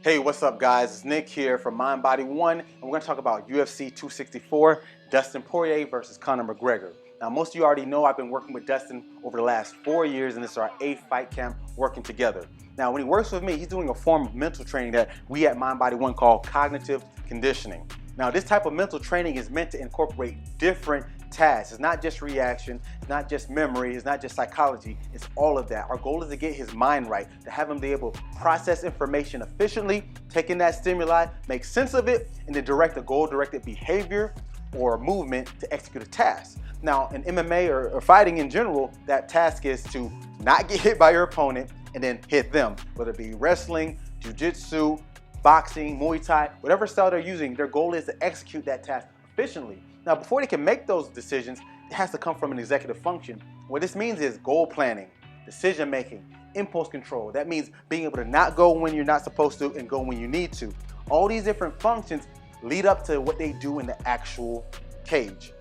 Hey, what's up guys? It's Nick here from Mind Body One, and we're going to talk about UFC 264, Dustin Poirier versus Conor McGregor. Now, most of you already know I've been working with Dustin over the last 4 years, and this is our 8th fight camp working together. Now, when he works with me, he's doing a form of mental training that we at Mind Body One call cognitive conditioning. Now, this type of mental training is meant to incorporate different tasks. It's not just reaction, it's not just memory, it's not just psychology, it's all of that. Our goal is to get his mind right, to have him be able to process information efficiently, take in that stimuli, make sense of it, and then direct a goal-directed behavior or movement to execute a task. Now, in MMA or fighting in general, that task is to not get hit by your opponent and then hit them, whether it be wrestling, jiu-jitsu, boxing, Muay Thai, whatever style they're using, their goal is to execute that task efficiently. Now, before they can make those decisions, it has to come from an executive function. What this means is goal planning, decision making, impulse control. That means being able to not go when you're not supposed to and go when you need to. All these different functions lead up to what they do in the actual cage.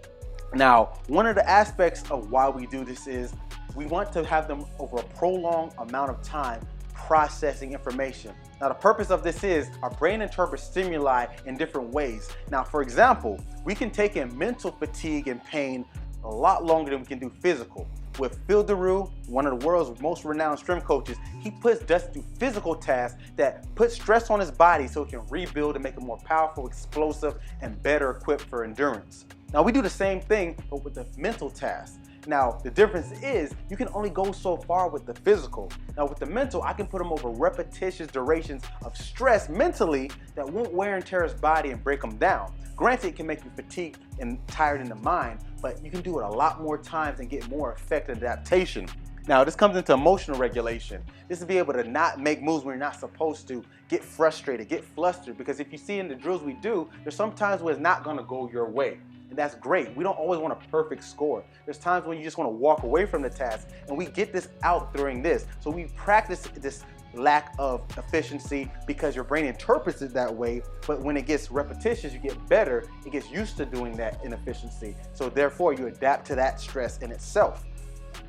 Now, one of the aspects of why we do this is we want to have them over a prolonged amount of time processing information. Now, the purpose of this is our brain interprets stimuli in different ways. Now, for example, we can take in mental fatigue and pain a lot longer than we can do physical. With Phil Daru, one of the world's most renowned strength coaches, he puts Dustin through physical tasks that put stress on his body so it can rebuild and make him more powerful, explosive, and better equipped for endurance. Now, we do the same thing, but with the mental tasks. Now, the difference is you can only go so far with the physical. Now, with the mental, I can put him over repetitious durations of stress mentally that won't wear and tear his body and break him down. Granted, it can make you fatigued and tired in the mind, but you can do it a lot more times and get more effect and adaptation. Now, this comes into emotional regulation. This is to be able to not make moves when you're not supposed to, get frustrated, get flustered, because if you see in the drills we do, there's some times where it's not gonna go your way. And that's great. We don't always want a perfect score. There's times when you just want to walk away from the task, and we get this out during this. So we practice this lack of efficiency because your brain interprets it that way, but when it gets repetitious, you get better. It gets used to doing that inefficiency. So therefore, you adapt to that stress in itself.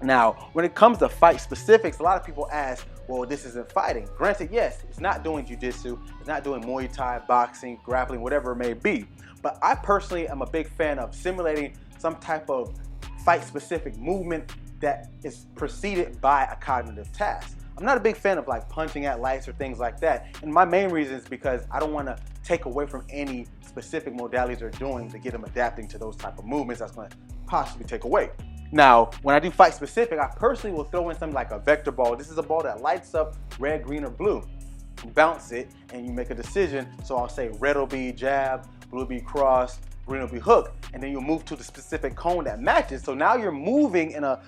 Now, when it comes to fight specifics, a lot of people ask, well, this isn't fighting. Granted, yes, it's not doing jiu-jitsu, it's not doing Muay Thai, boxing, grappling, whatever it may be. But I personally am a big fan of simulating some type of fight-specific movement that is preceded by a cognitive task. I'm not a big fan of like punching at lights or things like that. And my main reason is because I don't want to take away from any specific modalities they're doing to get them adapting to those type of movements that's going to possibly take away. Now, when I do fight specific, I personally will throw in something like a vector ball. This is a ball that lights up red, green, or blue. You bounce it and you make a decision. So I'll say red will be jab, blue will be cross, green will be hook, and then you'll move to the specific cone that matches. So now you're moving in a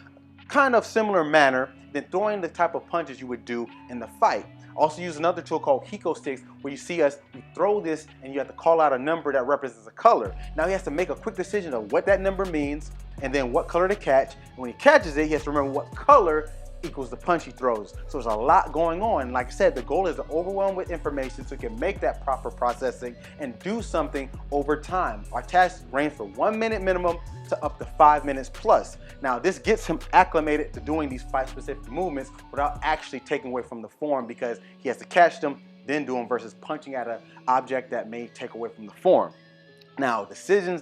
kind of similar manner than throwing the type of punches you would do in the fight. Also use another tool called Hiko sticks, where you see us, you throw this and you have to call out a number that represents a color. Now he has to make a quick decision of what that number means and then what color to catch. And when he catches it, he has to remember what color equals the punch he throws. So there's a lot going on. Like I said, the goal is to overwhelm with information so he can make that proper processing and do something over time. Our tasks range from 1 minute minimum to up to 5 minutes plus. Now, this gets him acclimated to doing these fight-specific movements without actually taking away from the form, because he has to catch them, then do them, versus punching at an object that may take away from the form. Now, decisions.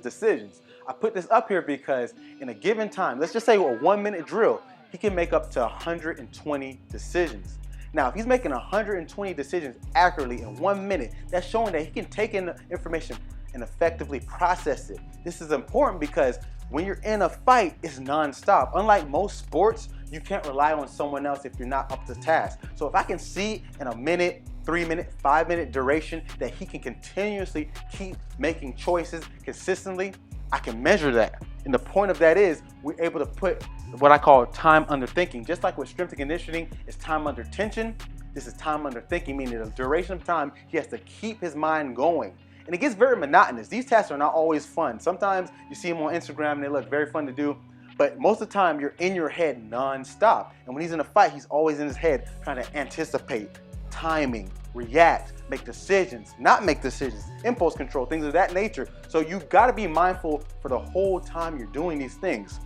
I put this up here because in a given time, let's just say a 1 minute drill, he can make up to 120 decisions. Now, if he's making 120 decisions accurately in 1 minute, that's showing that he can take in the information and effectively process it. This is important because when you're in a fight, it's non-stop. Unlike most sports, you can't rely on someone else if you're not up to task. So if I can see in a minute, 3 minute, 5 minute duration that he can continuously keep making choices consistently, I can measure that. And the point of that is we're able to put what I call time under thinking. Just like with strength and conditioning is time under tension, this is time under thinking, meaning the duration of time he has to keep his mind going. And it gets very monotonous. These tasks are not always fun. Sometimes you see them on Instagram and they look very fun to do, but most of the time you're in your head non-stop. And when he's in a fight, he's always in his head trying to anticipate, timing, react, make decisions, not make decisions, impulse control, things of that nature. So you've got to be mindful for the whole time you're doing these things.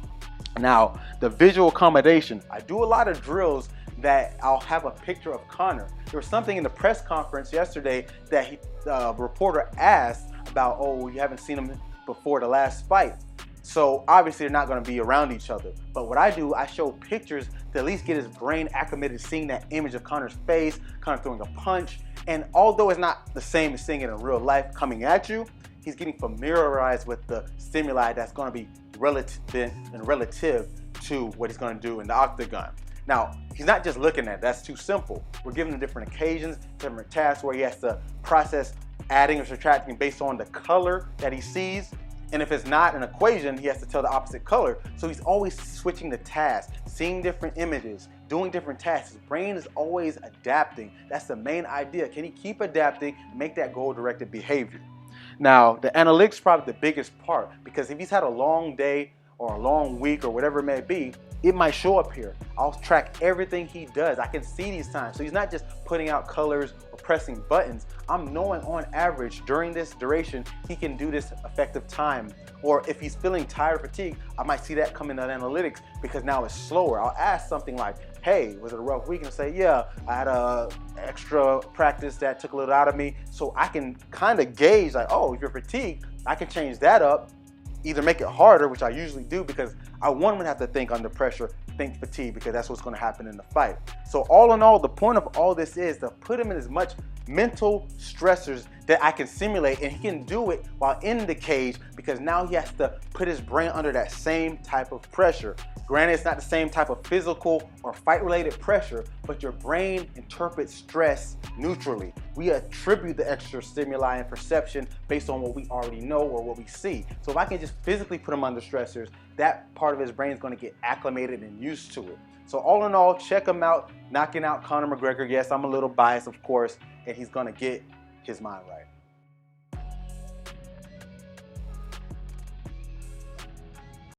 Now, the visual accommodation. I do a lot of drills that I'll have a picture of Conor. There was something in the press conference yesterday that a reporter asked about, oh, you haven't seen him before the last fight. So obviously they're not going to be around each other. But what I do, I show pictures to at least get his brain acclimated, seeing that image of Conor's face, Conor throwing a punch. And although it's not the same as seeing it in real life coming at you, he's getting familiarized with the stimuli that's going to be relative to what he's going to do in the octagon. Now, he's not just looking at it. That's too simple. We're giving him different occasions, different tasks where he has to process adding or subtracting based on the color that he sees. And if it's not an equation, he has to tell the opposite color. So he's always switching the tasks, seeing different images, doing different tasks. His brain is always adapting. That's the main idea. Can he keep adapting and make that goal-directed behavior? Now, the analytics is probably the biggest part, because if he's had a long day or a long week or whatever it may be, it might show up here. I'll track everything he does. I can see these times. So he's not just putting out colors or pressing buttons. I'm knowing on average during this duration, he can do this effective time. Or if he's feeling tired or fatigued, I might see that come in the analytics because now it's slower. I'll ask something like, hey, was it a rough week? And say, yeah, I had a extra practice that took a little out of me. So I can kind of gauge like, oh, if you're fatigued, I can change that up. Either make it harder, which I usually do because I want him to have to think under pressure, think fatigue, because that's what's going to happen in the fight. So all in all, the point of all this is to put him in as much mental stressors that I can simulate, and he can do it while in the cage because now he has to put his brain under that same type of pressure. Granted, it's not the same type of physical or fight-related pressure, but your brain interprets stress neutrally. We attribute the extra stimuli and perception based on what we already know or what we see. So if I can just physically put him under stressors, that part of his brain is going to get acclimated and used to it. So all in all, check him out, knocking out Conor McGregor. Yes, I'm a little biased, of course, and he's going to get his mind right.